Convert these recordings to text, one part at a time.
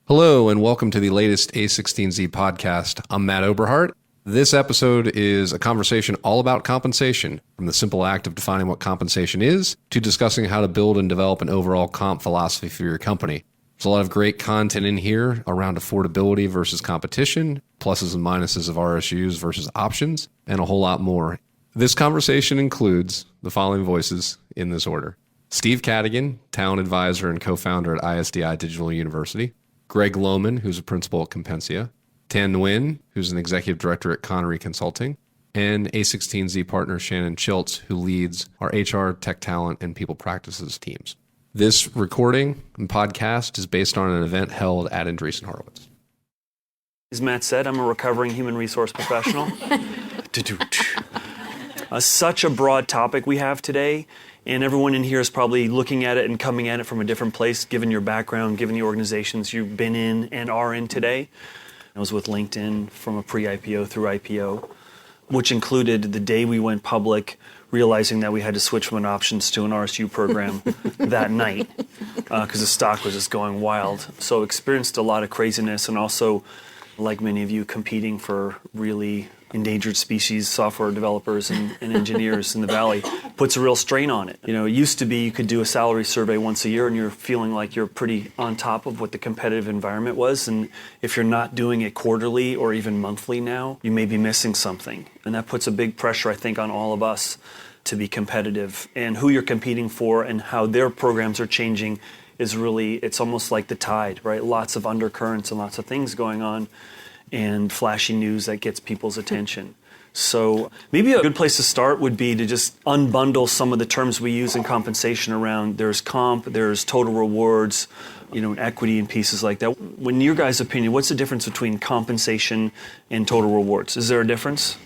Hello, and welcome to the latest a16z podcast. I'm Matt Oberhart. This episode is a conversation all about compensation, from the simple act of defining what compensation is to discussing how to build and develop an overall comp philosophy for your company. There's a lot of great content in here around affordability versus competition, pluses and minuses of RSUs versus options, and a whole lot more. This conversation includes the following voices in this order: Steve Cadigan, talent advisor and co-founder at ISDI Digital University; Greg Lohman, who's a principal at Compensia; Tan Nguyen, who's an executive director at Connery Consulting; and a16z partner Shannon Chiltz, who leads our HR, tech talent, and people practices teams. This recording and podcast is based on an event held at Andreessen Horowitz. As Matt said, I'm a recovering human resource professional. Such a broad topic we have today, and everyone in here is probably looking at it and coming at it from a different place, given your background, given the organizations you've been in and are in today. I was with LinkedIn from a pre-IPO through IPO, which included the day we went public, realizing that we had to switch from an options to an RSU program that night because the stock was just going wild. So experienced a lot of craziness, and also, like many of you, competing for really endangered species software developers and engineers in the Valley puts a real strain on it. You know, it used to be you could do a salary survey once a year and you're feeling like you're pretty on top of what the competitive environment was. And if you're not doing it quarterly or even monthly now, you may be missing something. And that puts a big pressure, I think, on all of us to be competitive. And who you're competing for and how their programs are changing is really, it's almost like the tide, right? Lots of undercurrents and lots of things going on, and flashy news that gets people's attention. So maybe a good place to start would be to just unbundle some of the terms we use in compensation around there's comp, there's total rewards, equity and pieces like that. In your guys' opinion, what's the difference between compensation and total rewards? Is there a difference?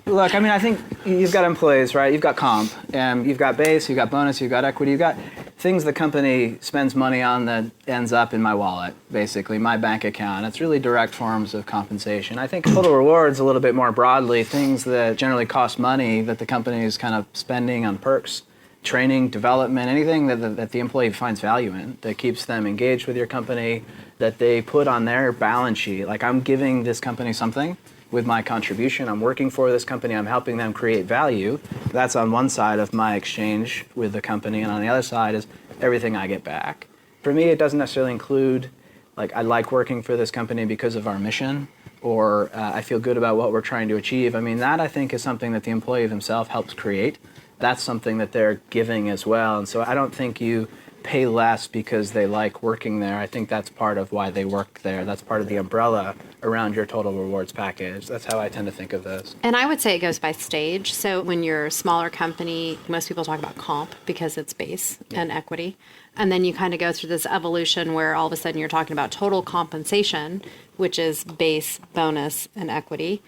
Look, I think you've got employees, right? You've got comp, you've got base, you've got bonus, you've got equity, you've got things the company spends money on that ends up in my wallet, basically, my bank account. It's really direct forms of compensation. I think total rewards, a little bit more broadly, things that generally cost money that the company is kind of spending on perks, training, development, anything that the employee finds value in, that keeps them engaged with your company, that they put on their balance sheet. Like, I'm giving this company something with my contribution. I'm working for this company. I'm helping them create value. That's on one side of my exchange with the company, and on the other side is everything I get back. For me, it doesn't necessarily include, I like working for this company because of our mission, or I feel good about what we're trying to achieve. That, I think, is something that the employee themselves helps create. That's something that they're giving as well. And so I don't think you pay less because they like working there. I think that's part of why they work there. That's part of the umbrella around your total rewards package. That's how I tend to think of this. And I would say it goes by stage. So when you're a smaller company, most people talk about comp because it's base and equity. And then you kind of go through this evolution where all of a sudden you're talking about total compensation, which is base, bonus, and equity.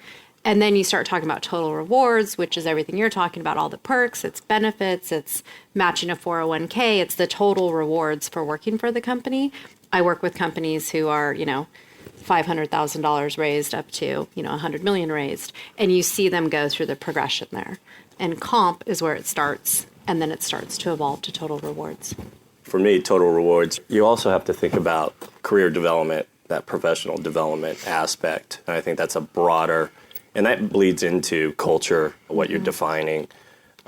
And then you start talking about total rewards, which is everything you're talking about, all the perks, it's benefits, it's matching a 401k, it's the total rewards for working for the company. I work with companies who are, $500,000 raised up to, $100 million raised. And you see them go through the progression there. And comp is where it starts, and then it starts to evolve to total rewards. For me, total rewards, you also have to think about career development, that professional development aspect. And I think that's a broader, and that bleeds into culture, what you're defining.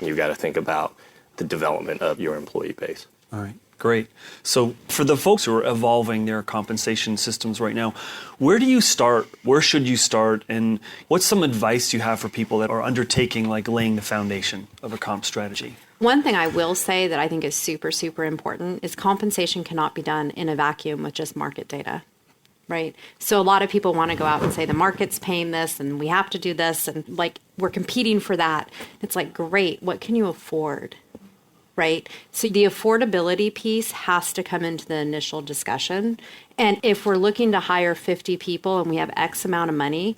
You've got to think about the development of your employee base. All right, great. So for the folks who are evolving their compensation systems right now, where do you start? Where should you start? And what's some advice you have for people that are undertaking, laying the foundation of a comp strategy? One thing I will say that I think is super, super important is compensation cannot be done in a vacuum with just market data. Right. So a lot of people want to go out and say the market's paying this and we have to do this and we're competing for that. It's great. What can you afford? Right. So the affordability piece has to come into the initial discussion. And if we're looking to hire 50 people and we have X amount of money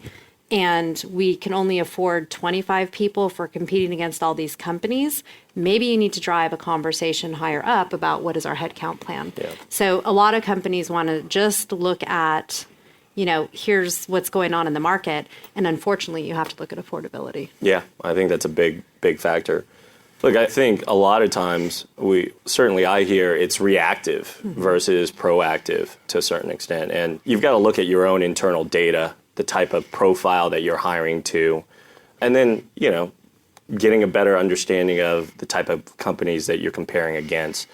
and we can only afford 25 people for competing against all these companies, maybe you need to drive a conversation higher up about what is our headcount plan. Yeah. So a lot of companies want to just look at, here's what's going on in the market. And unfortunately, you have to look at affordability. Yeah, I think that's a big, big factor. Look, I think a lot of times I hear it's reactive versus proactive to a certain extent. And you've got to look at your own internal data, the type of profile that you're hiring to, and then, getting a better understanding of the type of companies that you're comparing against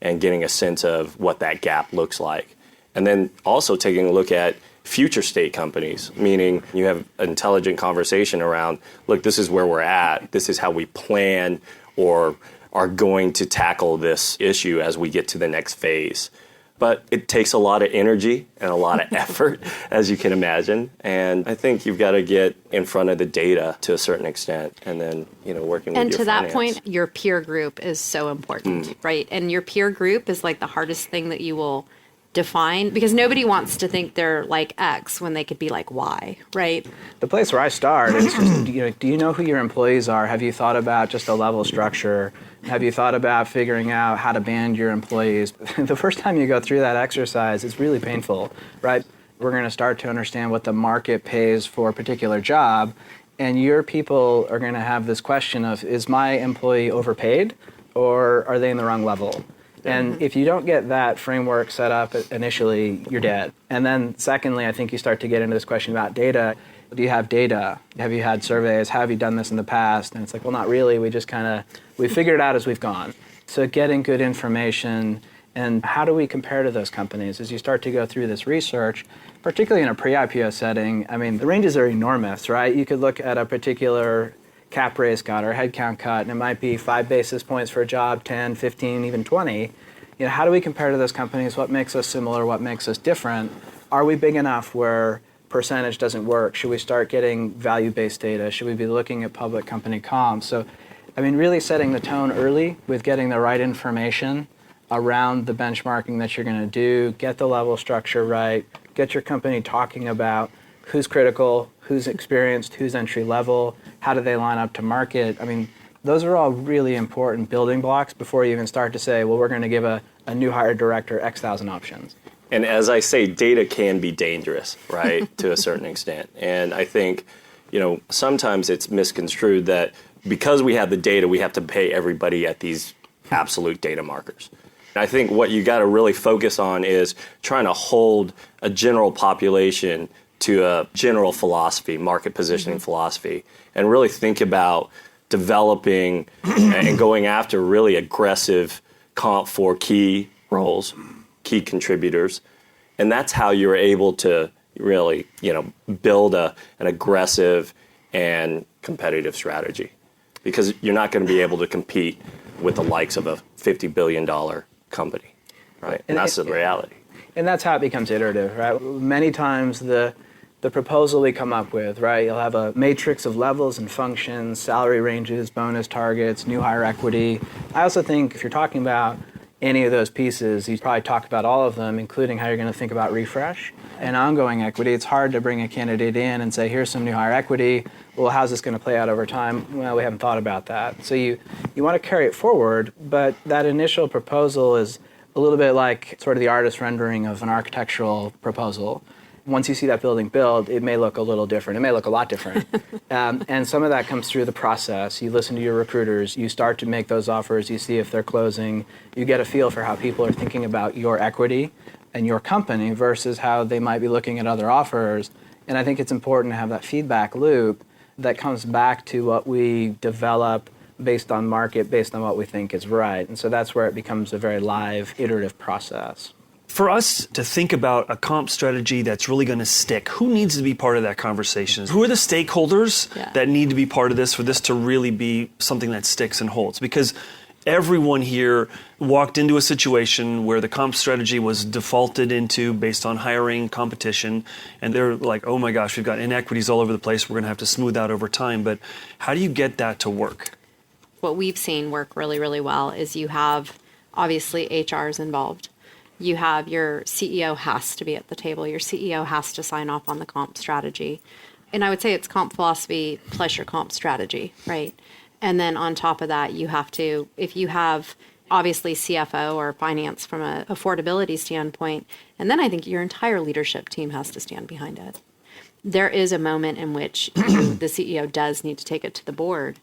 and getting a sense of what that gap looks like. And then also taking a look at future state companies, meaning you have an intelligent conversation around, look, this is where we're at. This is how we plan or are going to tackle this issue as we get to the next phase. But it takes a lot of energy and a lot of effort, as you can imagine. And I think you've got to get in front of the data to a certain extent, and then, working with your And to that finance. point, your peer group is so important, right? And your peer group is like the hardest thing that you will define, because nobody wants to think they're like X when they could be like Y, right? The place where I start is just, do you know who your employees are? Have you thought about just a level structure? Have you thought about figuring out how to band your employees? The first time you go through that exercise, it's really painful, right? We're going to start to understand what the market pays for a particular job, and your people are going to have this question of, is my employee overpaid, or are they in the wrong level? And if you don't get that framework set up initially, you're dead. And then secondly, I think you start to get into this question about data. Do you have data? Have you had surveys? How have you done this in the past? And it's like, well, not really. We just we figured it out as we've gone. So getting good information, and how do we compare to those companies? As you start to go through this research, particularly in a pre-IPO setting, I mean, the ranges are enormous, right? You could look at a particular cap raise cut or headcount cut, and it might be 5 basis points for a job, 10, 15, even 20. How do we compare to those companies? What makes us similar? What makes us different? Are we big enough where percentage doesn't work? Should we start getting value-based data? Should we be looking at public company comps? So, really setting the tone early with getting the right information around the benchmarking that you're going to do, get the level structure right, get your company talking about who's critical, who's experienced, who's entry level, how do they line up to market. Those are all really important building blocks before you even start to say, well, we're going to give a new hire director X thousand options. And as I say, data can be dangerous, right, to a certain extent. And I think, sometimes it's misconstrued that because we have the data, we have to pay everybody at these absolute data markers. And I think what you got to really focus on is trying to hold a general population to a general philosophy, market positioning philosophy, and really think about developing and going after really aggressive comp for key roles, key contributors. And that's how you're able to really, build an aggressive and competitive strategy. Because you're not going to be able to compete with the likes of a $50 billion company, right? And that's the reality. And that's how it becomes iterative, right? Many times the proposal we come up with, right? You'll have a matrix of levels and functions, salary ranges, bonus targets, new hire equity. I also think if you're talking about any of those pieces, you probably talk about all of them, including how you're going to think about refresh and ongoing equity. It's hard to bring a candidate in and say, here's some new hire equity. Well, how's this going to play out over time? Well, we haven't thought about that. So you want to carry it forward, but that initial proposal is a little bit like sort of the artist rendering of an architectural proposal. Once you see that building build, it may look a little different. It may look a lot different. And some of that comes through the process. You listen to your recruiters. You start to make those offers. You see if they're closing. You get a feel for how people are thinking about your equity and your company versus how they might be looking at other offers. And I think it's important to have that feedback loop that comes back to what we develop based on market, based on what we think is right. And so that's where it becomes a very live, iterative process. For us to think about a comp strategy that's really going to stick, who needs to be part of that conversation? Who are the stakeholders that need to be part of this for this to really be something that sticks and holds? Because everyone here walked into a situation where the comp strategy was defaulted into based on hiring competition, and they're like, oh my gosh, we've got inequities all over the place, we're going to have to smooth out over time. But how do you get that to work? What we've seen work really, really well is you have, obviously, HRs involved. You have your CEO has to be at the table. Your CEO has to sign off on the comp strategy. And I would say it's comp philosophy plus your comp strategy, right? And then on top of that, you have to, if you have obviously CFO or finance from an affordability standpoint, and then I think your entire leadership team has to stand behind it. There is a moment in which the CEO does need to take it to the board.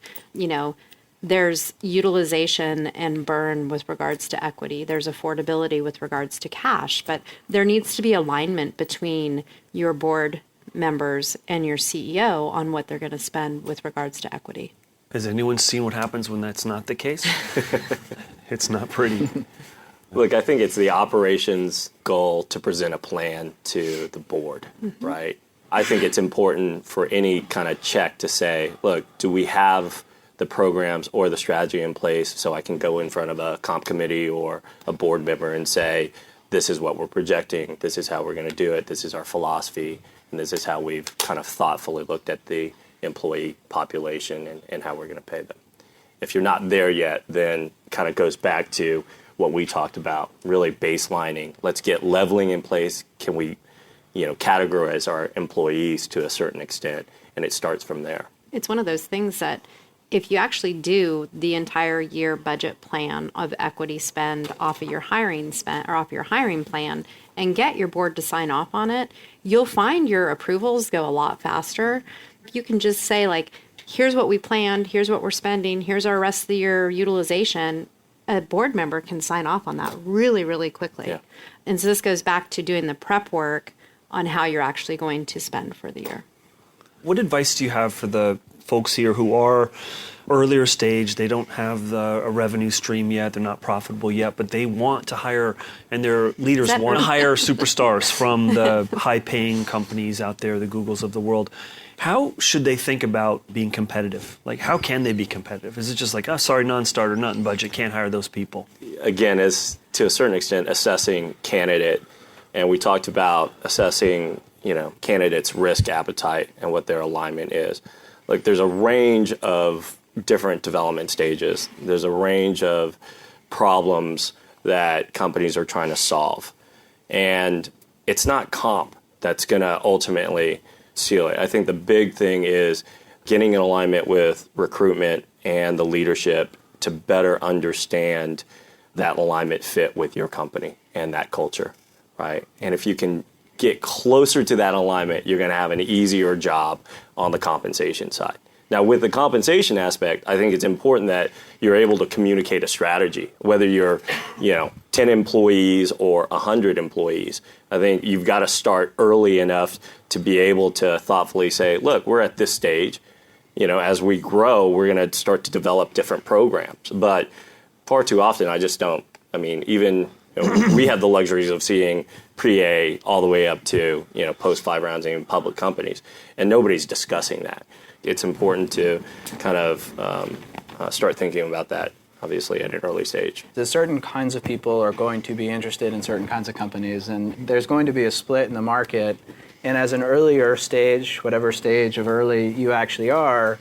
There's utilization and burn with regards to equity. There's affordability with regards to cash. But there needs to be alignment between your board members and your CEO on what they're going to spend with regards to equity. Has anyone seen what happens when that's not the case? It's not pretty. Look, I think it's the operations goal to present a plan to the board, right? I think it's important for any kind of check to say, look, do we have the programs or the strategy in place so I can go in front of a comp committee or a board member and say, this is what we're projecting, this is how we're going to do it, this is our philosophy, and this is how we've kind of thoughtfully looked at the employee population and how we're going to pay them. If you're not there yet, then kind of goes back to what we talked about, really baselining. Let's get leveling in place. Can we, categorize our employees to a certain extent? And it starts from there. It's one of those things that if you actually do the entire year budget plan of equity spend off of your hiring spend or off your hiring plan and get your board to sign off on it, you'll find your approvals go a lot faster. You can just say, like, here's what we planned, here's what we're spending, here's our rest of the year utilization. A board member can sign off on that really, really quickly. Yeah. And so this goes back to doing the prep work on how you're actually going to spend for the year. What advice do you have for the folks here who are earlier stage, they don't have a revenue stream yet, they're not profitable yet, but they want to hire, and their leaders want to hire superstars from the high-paying companies out there, the Googles of the world. How should they think about being competitive? Like, how can they be competitive? Is it just like, oh, sorry, non-starter, not in budget, can't hire those people? Again, as to a certain extent, assessing candidate, and we talked about assessing, candidates' risk appetite and what their alignment is. Like, there's a range of different development stages. There's a range of problems that companies are trying to solve. And it's not comp that's going to ultimately seal it. I think the big thing is getting in alignment with recruitment and the leadership to better understand that alignment fit with your company and that culture, right? And if you can get closer to that alignment, you're going to have an easier job on the compensation side. Now, with the compensation aspect, I think it's important that you're able to communicate a strategy, whether you're, 10 employees or 100 employees. I think you've got to start early enough to be able to thoughtfully say, look, we're at this stage. As we grow, we're going to start to develop different programs. But far too often, I just don't. I mean, even we have the luxuries of seeing pre-A all the way up to, post 5 rounds in public companies, and nobody's discussing that. It's important to kind of start thinking about that, obviously, at an early stage. There's certain kinds of people are going to be interested in certain kinds of companies, and there's going to be a split in the market. And as an earlier stage, whatever stage of early you actually are,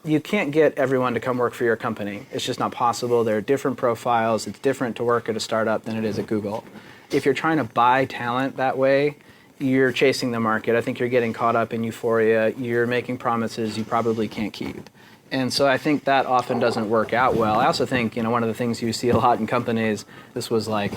you can't get everyone to come work for your company. It's just not possible. There are different profiles. It's different to work at a startup than it is at Google. If you're trying to buy talent that way, you're chasing the market. I think you're getting caught up in euphoria. You're making promises you probably can't keep. And so I think that often doesn't work out well. I also think, one of the things you see a lot in companies, this was like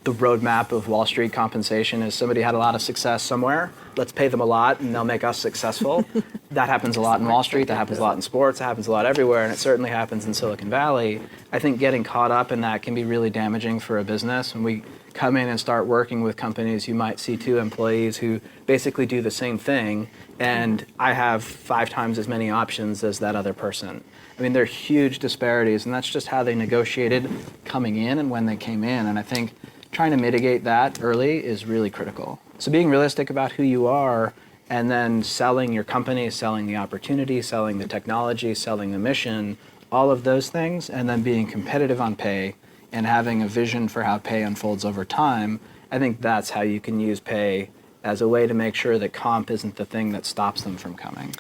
the roadmap of Wall Street compensation, is somebody had a lot of success somewhere. Let's pay them a lot and they'll make us successful. That happens a lot in Wall Street. That happens a lot in sports. That happens a lot everywhere. And it certainly happens in Silicon Valley. I think getting caught up in that can be really damaging for a business. When we come in and start working with companies, you might see 2 employees who basically do the same thing, and I have 5 times as many options as that other person. I mean, there are huge disparities, and that's just how they negotiated coming in and when they came in. And I think trying to mitigate that early is really critical. So being realistic about who you are, and then selling your company, selling the opportunity, selling the technology, selling the mission, all of those things, and then being competitive on pay and having a vision for how pay unfolds over time, I think that's how you can use pay as a way to make sure that comp isn't the thing that stops them from coming.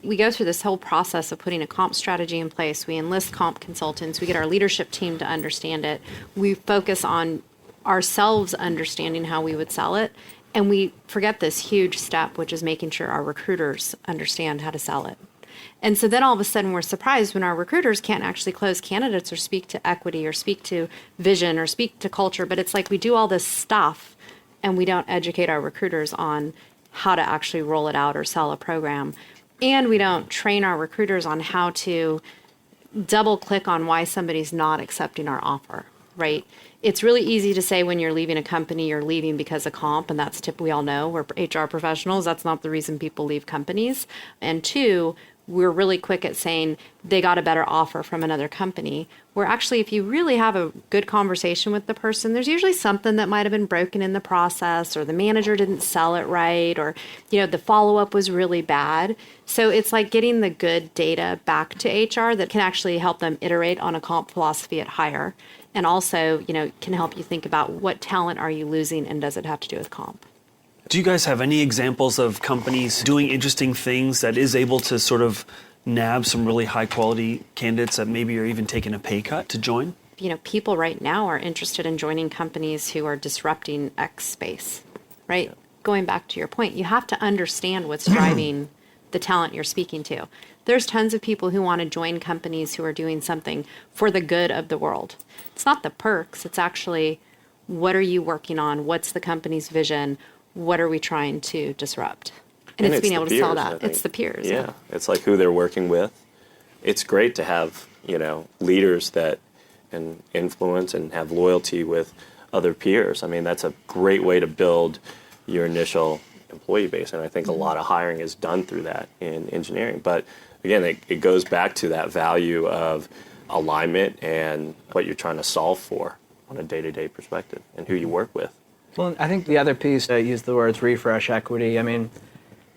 We go through this whole process of putting a comp strategy in place. We enlist comp consultants. We get our leadership team to understand it. We focus on ourselves understanding how we would sell it. And we forget this huge step, which is making sure our recruiters understand how to sell it. And so then all of a sudden we're surprised when our recruiters can't actually close candidates or speak to equity or speak to vision or speak to culture. But it's like we do all this stuff and we don't educate our recruiters on how to actually roll it out or sell a program. And we don't train our recruiters on how to double click on why somebody's not accepting our offer, right? It's really easy to say when you're leaving a company, you're leaving because of comp, and that's we all know, we're HR professionals, that's not the reason people leave companies. And two, we're really quick at saying they got a better offer from another company, where actually if you really have a good conversation with the person, there's usually something that might have been broken in the process, or the manager didn't sell it right, or the follow-up was really bad. So it's like getting the good data back to HR that can actually help them iterate on a comp philosophy at hire, and also can help you think about what talent are you losing and does it have to do with comp. Do you guys have any examples of companies doing interesting things that is able to sort of nab some really high quality candidates that maybe are even taking a pay cut to join? People right now are interested in joining companies who are disrupting X space, right? Going back to your point, you have to understand what's driving the talent you're speaking to. There's tons of people who want to join companies who are doing something for the good of the world. It's not the perks, it's actually what are you working on? What's the company's vision? What are we trying to disrupt? And it's being able to sell that. It's the peers. Yeah, it's like who they're working with. It's great to have, leaders that can influence and have loyalty with other peers. I mean, that's a great way to build your initial employee base. And I think a lot of hiring is done through that in engineering. But again, it goes back to that value of alignment and what you're trying to solve for on a day-to-day perspective and who you work with. Well, I think the other piece, I use the words refresh, equity. I mean,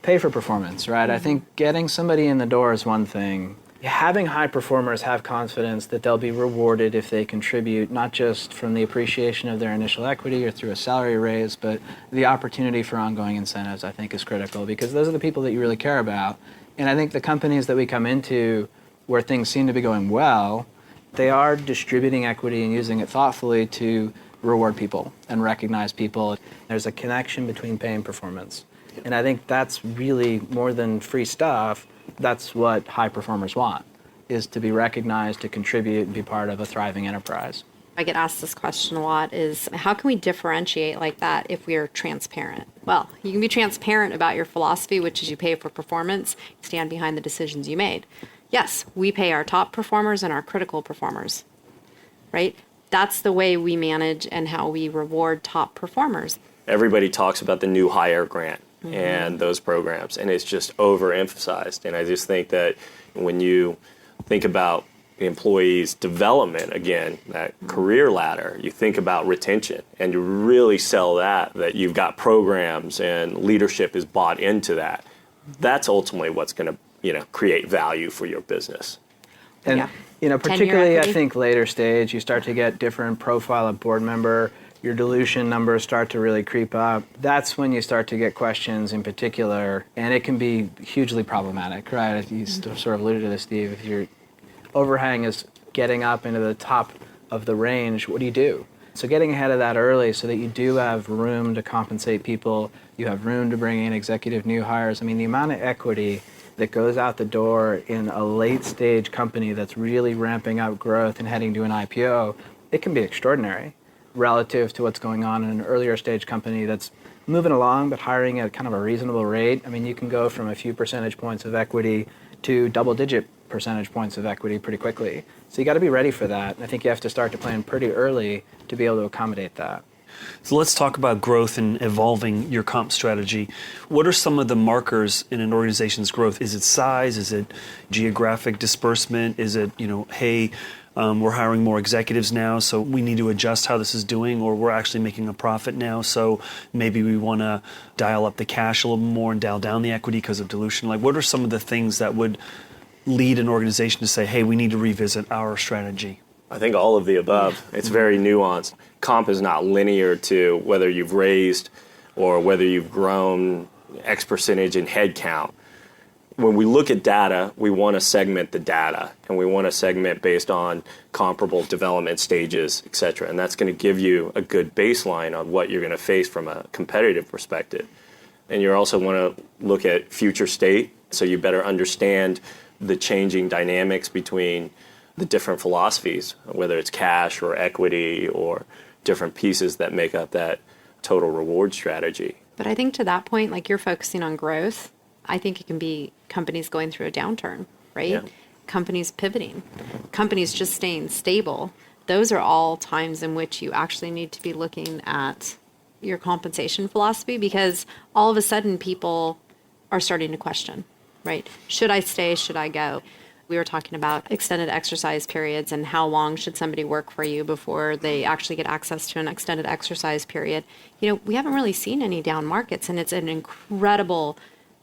pay for performance, right? I think getting somebody in the door is one thing. Having high performers have confidence that they'll be rewarded if they contribute, not just from the appreciation of their initial equity or through a salary raise, but the opportunity for ongoing incentives, I think, is critical, because those are the people that you really care about. And I think the companies that we come into where things seem to be going well, they are distributing equity and using it thoughtfully to reward people and recognize people. There's a connection between pay and performance. And I think that's really more than free stuff. That's what high performers want, is to be recognized, to contribute, and be part of a thriving enterprise. I get asked this question a lot, is how can we differentiate like that if we are transparent? Well, you can be transparent about your philosophy, which is you pay for performance, stand behind the decisions you made. Yes, we pay our top performers and our critical performers, right? That's the way we manage and how we reward top performers. Everybody talks about the new hire grant and those programs, and it's just overemphasized. And I just think that when you think about the employees' development, again, that career ladder, you think about retention, and you really sell that you've got programs and leadership is bought into that. That's ultimately what's going to create value for your business. And particularly I think later stage, you start to get different profile of board member, your dilution numbers start to really creep up. That's when you start to get questions in particular, and it can be hugely problematic, right? You sort of alluded to this, Steve. If your overhang is getting up into the top of the range, what do you do? So getting ahead of that early so that you do have room to compensate people, you have room to bring in executive new hires. I mean, the amount of equity that goes out the door in a late stage company that's really ramping up growth and heading to an IPO, it can be extraordinary relative to what's going on in an earlier stage company that's moving along but hiring at kind of a reasonable rate. I mean, you can go from a few percentage points of equity to double-digit percentage points of equity pretty quickly. So you got to be ready for that. And I think you have to start to plan pretty early to be able to accommodate that. So let's talk about growth and evolving your comp strategy. What are some of the markers in an organization's growth? Is it size? Is it geographic disbursement? Is it, hey, we're hiring more executives now, so we need to adjust how this is doing, or we're actually making a profit now, so maybe we want to dial up the cash a little more and dial down the equity because of dilution? Like, what are some of the things that would lead an organization to say, hey, we need to revisit our strategy? I think all of the above. It's very nuanced. Comp is not linear to whether you've raised or whether you've grown X percentage in headcount. When we look at data, we want to segment the data, and we want to segment based on comparable development stages, et cetera. And that's going to give you a good baseline on what you're going to face from a competitive perspective. And you also want to look at future state, so you better understand the changing dynamics between the different philosophies, whether it's cash or equity or different pieces that make up that total reward strategy. But I think to that point, like you're focusing on growth, I think it can be companies going through a downturn, right? Yeah. companies pivoting, companies just staying stable. Those are all times in which you actually need to be looking at your compensation philosophy, because all of a sudden people are starting to question, right? Should I stay? Should I go? We were talking about extended exercise periods and how long should somebody work for you before they actually get access to an extended exercise period. We haven't really seen any down markets, and it's an incredible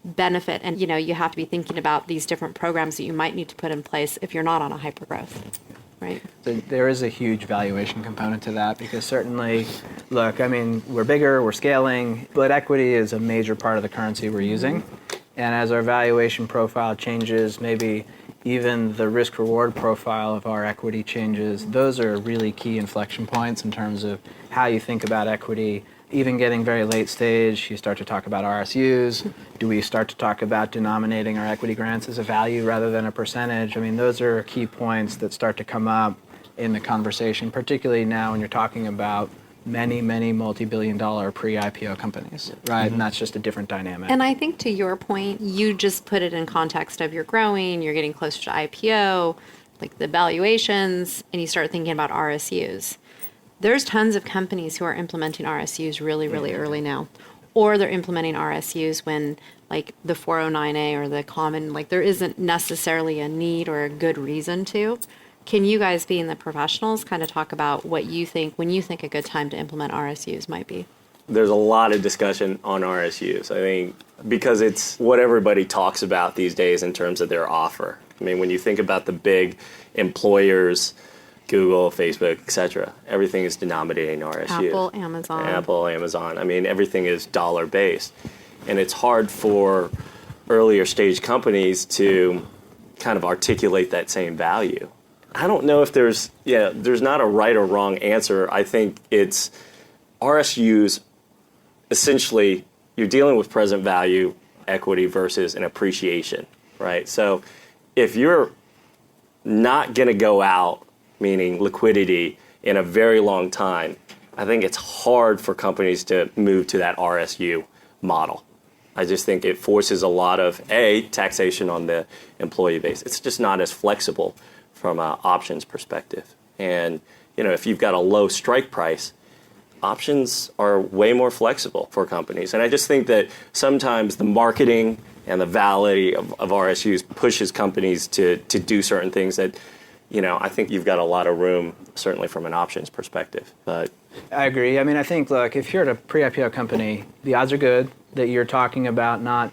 benefit. And, you have to be thinking about these different programs that you might need to put in place if you're not on a hypergrowth, right? So there is a huge valuation component to that, because certainly, look, we're bigger, we're scaling, but equity is a major part of the currency we're using. And as our valuation profile changes, maybe even the risk-reward profile of our equity changes, those are really key inflection points in terms of how you think about equity. Even getting very late stage, you start to talk about RSUs. Do we start to talk about denominating our equity grants as a value rather than a percentage? Those are key points that start to come up in the conversation, particularly now when you're talking about many, many multi-billion-dollar pre-IPO companies, right? And that's just a different dynamic. And I think to your point, you just put it in context of you're growing, you're getting closer to IPO, like the valuations, and you start thinking about RSUs. There's tons of companies who are implementing RSUs really, really early now. Or they're implementing RSUs when like the 409A or the common, like there isn't necessarily a need or a good reason to. Can you guys, being the professionals, kind of talk about what you think when you think a good time to implement RSUs might be? There's a lot of discussion on RSUs, I think, because it's what everybody talks about these days in terms of their offer. When you think about the big employers, Google, Facebook, etc., everything is denominated in RSUs. Apple, Amazon. Everything is dollar-based. And it's hard for earlier stage companies to kind of articulate that same value. I don't know if there's not a right or wrong answer. I think it's RSUs, essentially, you're dealing with present value equity versus an appreciation, right? So if you're not going to go out, meaning liquidity, in a very long time, I think it's hard for companies to move to that RSU model. I just think it forces a lot of, taxation on the employee base. It's just not as flexible from an options perspective. And, if you've got a low strike price, options are way more flexible for companies. And I just think that sometimes the marketing and the validity of RSUs pushes companies to do certain things that, I think you've got a lot of room, certainly from an options perspective. But I agree. I think, look, if you're at a pre-IPO company, the odds are good that you're talking about not,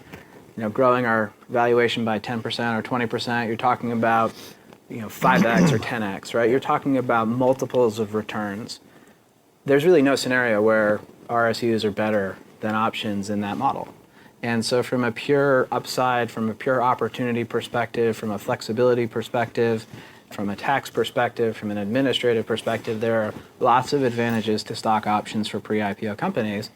growing our valuation by 10% or 20%. You're talking about 5x or 10x, right? You're talking about multiples of returns. There's really no scenario where RSUs are better than options in that model. And so from a pure upside, from a pure opportunity perspective, from a flexibility perspective, from a tax perspective, from an administrative perspective, there are lots of advantages to stock options for pre-IPO companies.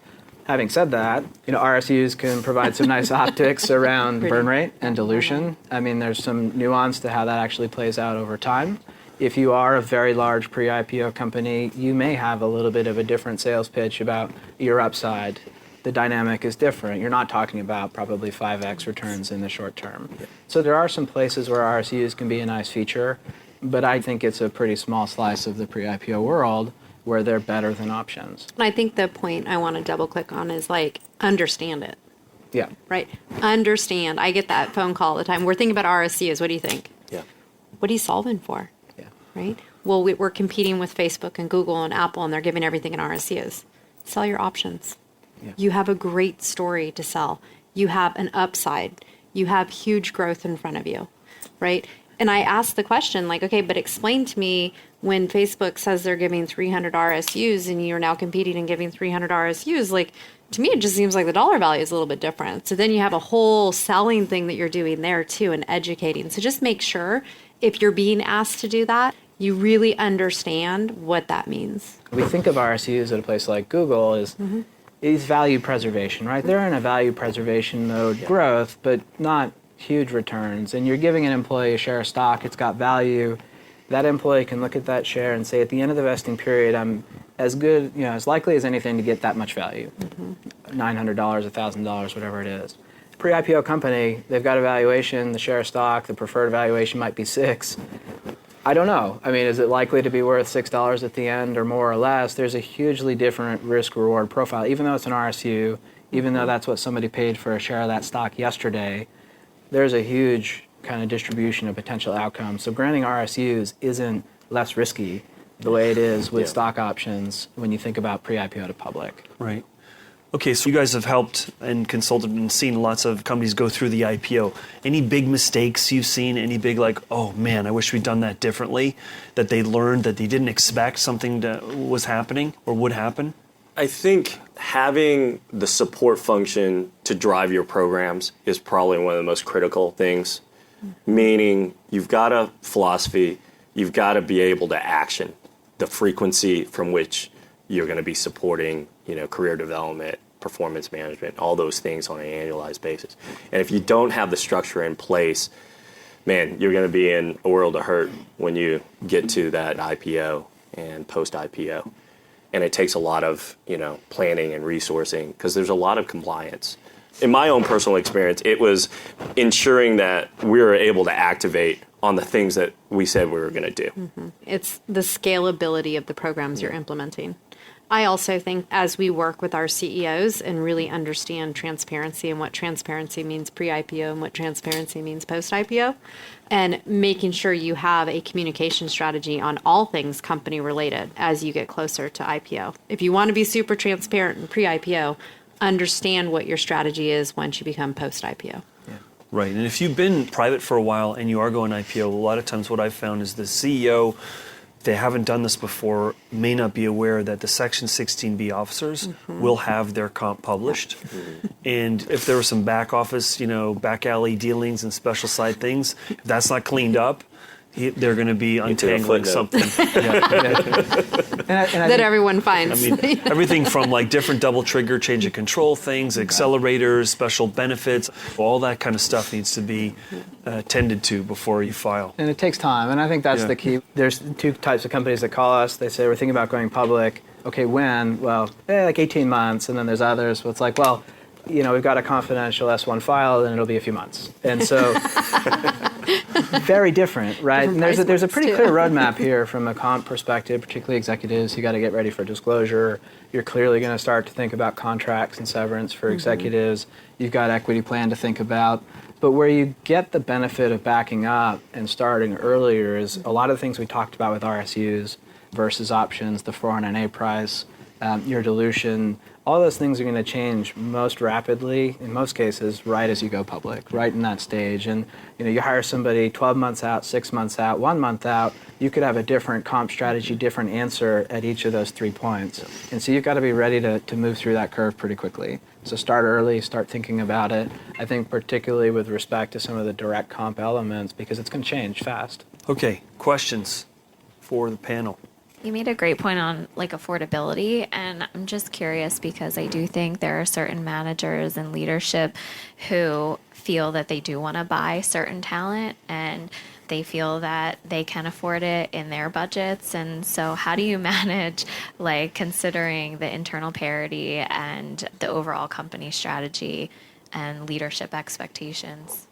Having said that, RSUs can provide some nice optics around burn rate and dilution. There's some nuance to how that actually plays out over time. If you are a very large pre-IPO company, you may have a little bit of a different sales pitch about your upside. The dynamic is different. You're not talking about probably 5x returns in the short term. So there are some places where RSUs can be a nice feature, but I think it's a pretty small slice of the pre-IPO world where they're better than options. I think the point I want to double click on is understand it. Yeah. Right? Understand. I get that phone call all the time. We're thinking about RSUs. What do you think? Yeah. What are you solving for? Yeah. Right? Well, we're competing with Facebook and Google and Apple, and they're giving everything in RSUs. Sell your options. Yeah. You have a great story to sell. You have an upside. You have huge growth in front of you, right? And I asked the question, okay, but explain to me when Facebook says they're giving 300 RSUs and you're now competing and giving 300 RSUs, to me, it just seems like the dollar value is a little bit different. So then you have a whole selling thing that you're doing there too and educating. So just make sure if you're being asked to do that, you really understand what that means. We think of RSUs at a place like Google is value preservation, right? They're in a value preservation mode, growth, but not huge returns. And you're giving an employee a share of stock, it's got value. That employee can look at that share and say, at the end of the vesting period, I'm as good, as likely as anything to get that much value. $900, $1,000, whatever it is. pre-IPO company, they've got a valuation, the share of stock, the preferred valuation might be $6. I don't know. I mean, is it likely to be worth $6 at the end or more or less? There's a hugely different risk-reward profile. Even though it's an RSU, even though that's what somebody paid for a share of that stock yesterday, there's a huge kind of distribution of potential outcomes. So granting RSUs isn't less risky the way it is with stock options when you think about pre-IPO to public. Right. Okay, so you guys have helped and consulted and seen lots of companies go through the IPO. Any big mistakes you've seen? Any big oh man, I wish we'd done that differently, that they learned that they didn't expect something was happening or would happen? I think having the support function to drive your programs is probably one of the most critical things, meaning you've got a philosophy, you've got to be able to action the frequency from which you're going to be supporting, career development, performance management, all those things on an annualized basis. And if you don't have the structure in place, man, you're going to be in a world of hurt when you get to that IPO and post-IPO. And it takes a lot of, planning and resourcing because there's a lot of compliance. In my own personal experience, it was ensuring that we were able to activate on the things that we said we were going to do. Mm-hmm. It's the scalability of the programs you're implementing. I also think as we work with our CEOs and really understand transparency and what transparency means pre-IPO and what transparency means post-IPO, and making sure you have a communication strategy on all things company related as you get closer to IPO. If you want to be super transparent in pre-IPO, understand what your strategy is once you become post-IPO. Right, and if you've been private for a while and you are going IPO, a lot of times what I've found is the CEO, if they haven't done this before, may not be aware that the Section 16B officers will have their comp published. And if there were some back office, back alley dealings and special side things, if that's not cleaned up, they're going to be untangling something. That everyone finds. I mean, everything from different double trigger, change of control things, accelerators, special benefits, all that kind of stuff needs to be tended to before you file. And it takes time, and I think that's the key. There's two types of companies that call us. They say, we're thinking about going public. Okay, when? Well, 18 months. And then there's others where it's we've got a confidential S1 file, and it'll be a few months. And so very different, right? Different and there's a pretty too. clear roadmap here from a comp perspective, particularly executives. You got to get ready for disclosure. You're clearly going to start to think about contracts and severance for executives. You've got equity plan to think about. But where you get the benefit of backing up and starting earlier is a lot of the things we talked about with RSUs versus options, the 401(a) price, your dilution. All those things are going to change most rapidly, in most cases, right as you go public, right in that stage. And you hire somebody 12 months out, 6 months out, 1 month out, you could have a different comp strategy, different answer at each of those 3 points. And so you've got to be ready to move through that curve pretty quickly. So start early, start thinking about it. I think particularly with respect to some of the direct comp elements, because it's going to change fast. Okay, questions for the panel? You made a great point on affordability, and I'm just curious because I do think there are certain managers and leadership who feel that they do want to buy certain talent and they feel that they can afford it in their budgets. And so how do you manage considering the internal parity and the overall company strategy and leadership expectations?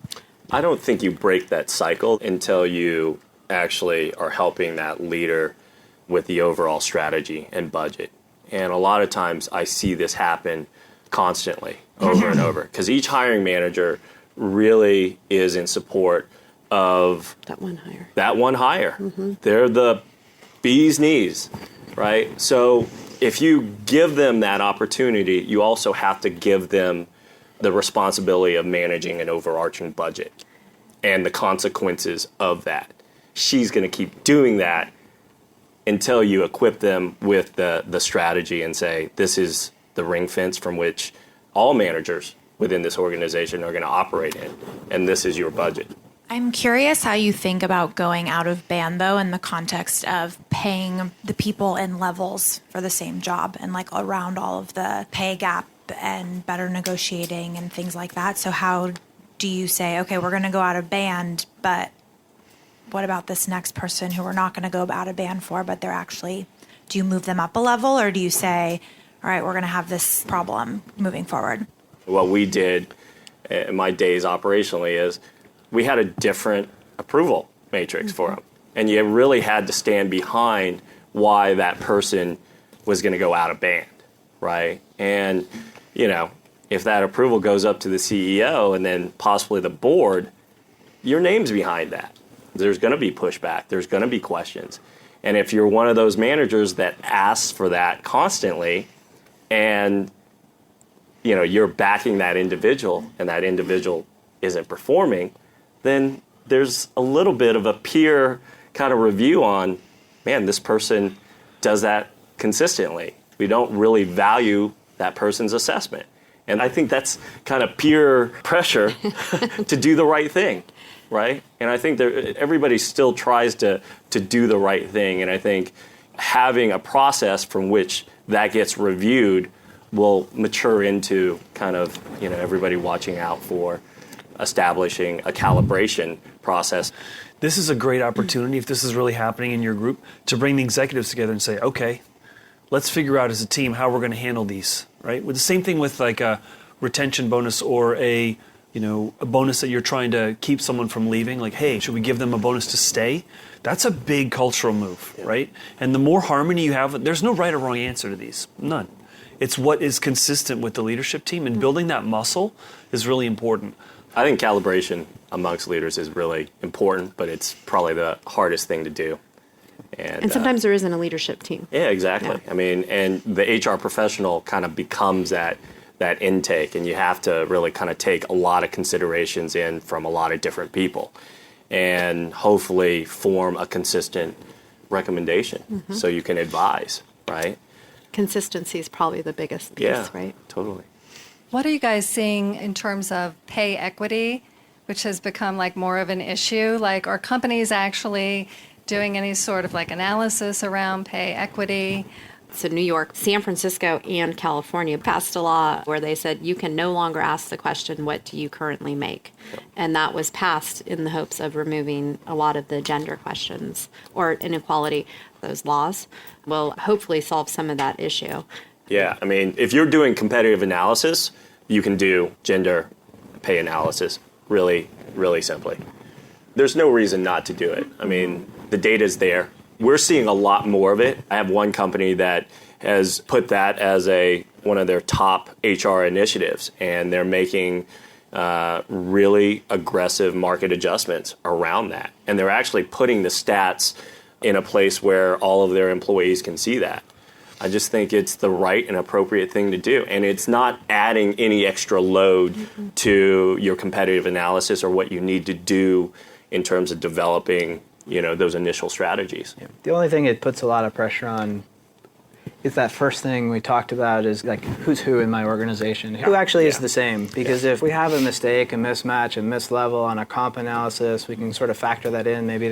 I don't think you break that cycle until you actually are helping that leader with the overall strategy and budget. And a lot of times I see this happen constantly over and over because each hiring manager really is in support of That one hire. They're the bee's knees, right? So if you give them that opportunity, you also have to give them the responsibility of managing an overarching budget and the consequences of that. She's going to keep doing that until you equip them with the strategy and say, this is the ring fence from which all managers within this organization are going to operate in, and this is your budget. I'm curious how you think about going out of band, though, in the context of paying the people in levels for the same job and around all of the pay gap and better negotiating and things like that. So how do you say, okay, we're going to go out of band, but what about this next person who we're not going to go out of band for, but they're actually, do you move them up a level or do you say, all right, we're going to have this problem moving forward? What we did in my days operationally is we had a different approval matrix for them. And you really had to stand behind why that person was going to go out of band, right? And, if that approval goes up to the CEO and then possibly the board, your name's behind that. There's going to be pushback. There's going to be questions. And if you're one of those managers that asks for that constantly and, you're backing that individual and that individual isn't performing, then there's a little bit of a peer kind of review on, man, this person does that consistently. We don't really value that person's assessment. And I think that's kind of peer pressure to do the right thing, right? And I think everybody still tries to do the right thing. And I think having a process from which that gets reviewed will mature into kind of, everybody watching out for establishing a calibration process. This is a great opportunity, if this is really happening in your group, to bring the executives together and say, okay, let's figure out as a team how we're going to handle these, right? With the same thing with like a retention bonus or a bonus that you're trying to keep someone from leaving. Like, hey, should we give them a bonus to stay? That's a big cultural move, right? And the more harmony you have, there's no right or wrong answer to these, none. It's what is consistent with the leadership team, and building that muscle is really important. I think calibration amongst leaders is really important, but it's probably the hardest thing to do. And sometimes there isn't a leadership team. Yeah, exactly. Yeah. I mean, and the HR professional kind of becomes that intake, and you have to really kind of take a lot of considerations in from a lot of different people and hopefully form a consistent recommendation so you can advise, right? Consistency is probably the biggest piece, right? Totally. What are you guys seeing in terms of pay equity, which has become like more of an issue? Like, are companies actually doing any sort of like analysis around pay equity? So New York, San Francisco, and California passed a law where they said you can no longer ask the question, what do you currently make? And that was passed in the hopes of removing a lot of the gender questions or inequality. Those laws will hopefully solve some of that issue. Yeah, I mean, if you're doing competitive analysis, you can do gender pay analysis really, really simply. There's no reason not to do it. I mean, the data's there. We're seeing a lot more of it. I have one company that has put that as one of their top HR initiatives, and they're making really aggressive market adjustments around that. And they're actually putting the stats in a place where all of their employees can see that. I just think it's the right and appropriate thing to do. And it's not adding any extra load to your competitive analysis or what you need to do in terms of developing, those initial strategies. Yeah. The only thing it puts a lot of pressure on is that first thing we talked about is like who's who in my organization. Who actually is the same? Because if we have a mistake, a mismatch, a mislevel on a comp analysis, we can sort of factor that in. Maybe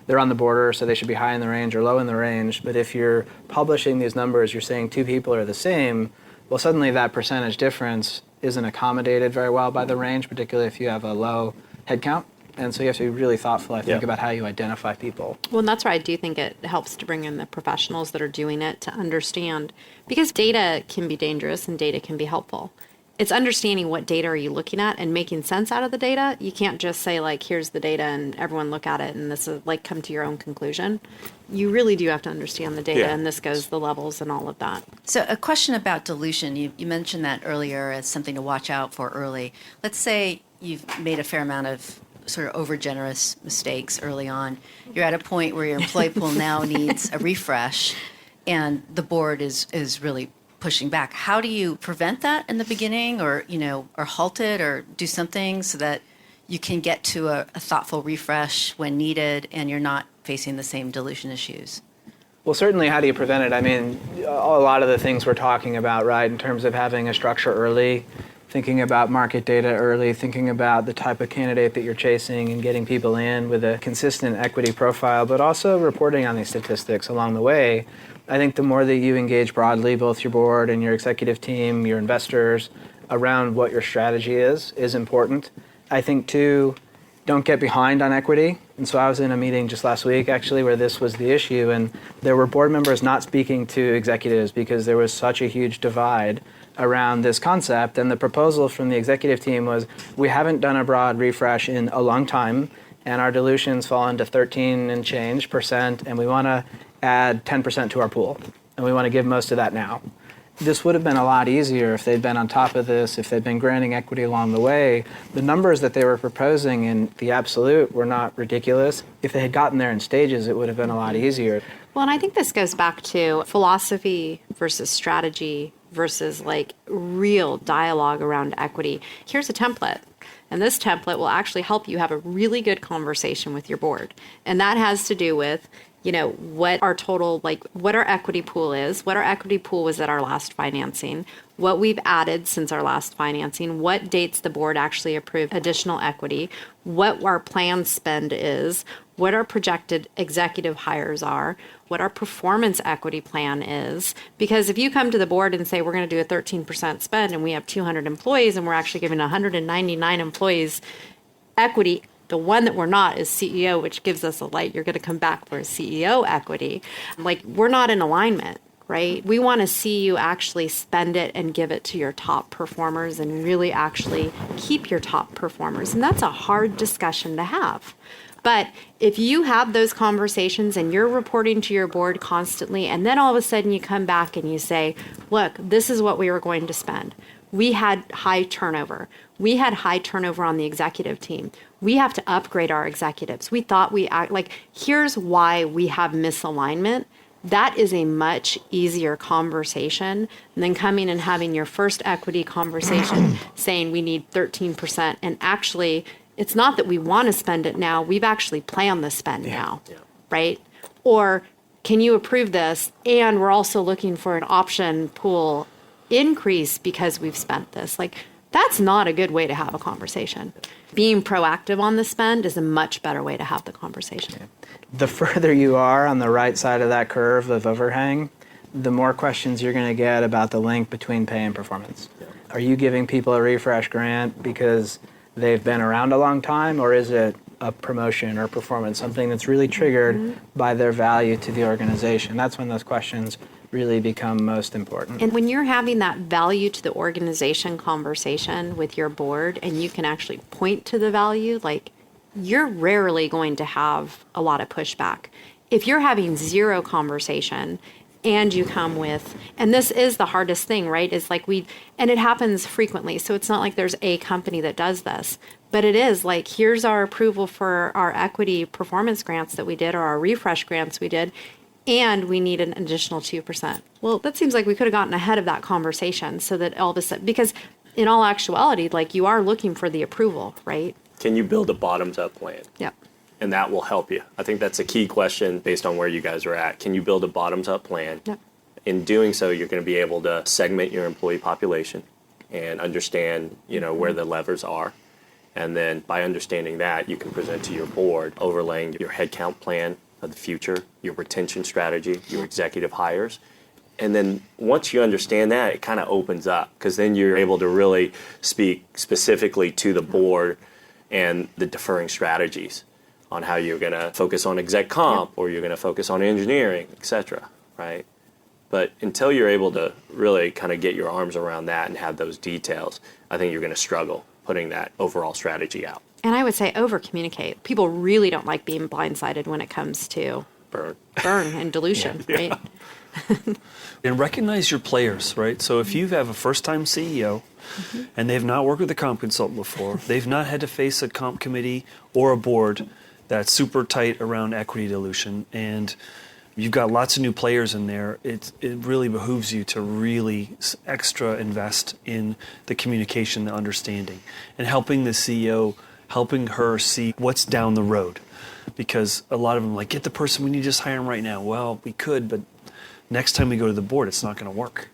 they're on the border, so they should be high in the range or low in the range. But if you're publishing these numbers, you're saying two people are the same, well, suddenly that percentage difference isn't accommodated very well by the range, particularly if you have a low headcount. And so you have to be really thoughtful, I think, about how you identify people. Well, and that's why I do think it helps to bring in the professionals that are doing it to understand, because data can be dangerous and data can be helpful. It's understanding what data are you looking at and making sense out of the data. You can't just say, like, here's the data and everyone look at it and this is like come to your own conclusion. You really do have to understand the data, and this goes the levels and all of that. So a question about dilution. You mentioned that earlier as something to watch out for early. Let's say you've made a fair amount of sort of over-generous mistakes early on. You're at a point where your employee pool now needs a refresh, and the board is really pushing back. How do you prevent that in the beginning, or halt it, or do something so that you can get to a thoughtful refresh when needed, and you're not facing the same dilution issues? Well, certainly, how do you prevent it? I mean, a lot of the things we're talking about, right, in terms of having a structure early, thinking about market data early, thinking about the type of candidate that you're chasing and getting people in with a consistent equity profile, but also reporting on these statistics along the way. I think the more that you engage broadly, both your board and your executive team, your investors, around what your strategy is important. I think, too, don't get behind on equity. And so I was in a meeting just last week, actually, where this was the issue, and there were board members not speaking to executives because there was such a huge divide around this concept. And the proposal from the executive team was, we haven't done a broad refresh in a long time, and our dilutions fall into 13 and change %, and we want to add 10% to our pool, and we want to give most of that now. This would have been a lot easier if they'd been on top of this, if they'd been granting equity along the way. The numbers that they were proposing in the absolute were not ridiculous. If they had gotten there in stages, it would have been a lot easier. Well, and I think this goes back to philosophy versus strategy versus like real dialogue around equity. Here's a template. And this template will actually help you have a really good conversation with your board. And that has to do with, what our total, what our equity pool is, what our equity pool was at our last financing, what we've added since our last financing, what dates the board actually approved additional equity, what our planned spend is, what our projected executive hires are, what our performance equity plan is. Because if you come to the board and say, we're going to do a 13% spend and we have 200 employees and we're actually giving 199 employees equity, the one that we're not is CEO, which gives us a light. You're going to come back for a CEO equity. We're not in alignment, right? We want to see you actually spend it and give it to your top performers and really actually keep your top performers. And that's a hard discussion to have. But if you have those conversations and you're reporting to your board constantly, and then all of a sudden you come back and you say, look, this is what we were going to spend. We had high turnover. We had high turnover on the executive team. We have to upgrade our executives. We thought here's why we have misalignment. That is a much easier conversation than coming and having your first equity conversation saying we need 13%. And actually, it's not that we want to spend it now. We've actually planned the spend now, right? Or can you approve this? And we're also looking for an option pool increase because we've spent this. That's not a good way to have a conversation. Being proactive on the spend is a much better way to have the conversation. The further you are on the right side of that curve of overhang, the more questions you're going to get about the link between pay and performance. Are you giving people a refresh grant because they've been around a long time, or is it a promotion or performance, something that's really triggered by their value to the organization? That's when those questions really become most important. And when you're having that value to the organization conversation with your board and you can actually point to the value, you're rarely going to have a lot of pushback. If you're having zero conversation and you come with, and this is the hardest thing, right? Is and it happens frequently. So it's not like there's a company that does this, but it is here's our approval for our equity performance grants that we did, or our refresh grants we did, and we need an additional 2%. Well, that seems like we could have gotten ahead of that conversation so that all of a sudden, because in all actuality, you are looking for the approval, right? Can you build a bottoms-up plan? Yep. And that will help you. I think that's a key question based on where you guys are at. Can you build a bottoms-up plan? Yep. In doing so, you're going to be able to segment your employee population and understand, where the levers are. And then by understanding that, you can present to your board, overlaying your headcount plan of the future, your retention strategy, your executive hires. And then once you understand that, it kind of opens up, because then you're able to really speak specifically to the board and the deferring strategies on how you're going to focus on exec comp, or you're going to focus on engineering, et cetera, right? But until you're able to really kind of get your arms around that and have those details, I think you're going to struggle putting that overall strategy out. And I would say over-communicate. People really don't like being blindsided when it comes to burn and dilution, right? And recognize your players, right? So if you have a first-time CEO and they've not worked with a comp consultant before, they've not had to face a comp committee or a board that's super tight around equity dilution, and you've got lots of new players in there, it really behooves you to really extra invest in the communication, the understanding, and helping the CEO, helping her see what's down the road. Because a lot of them get the person, we need to just hire them right now. Well, we could, but next time we go to the board, it's not going to work,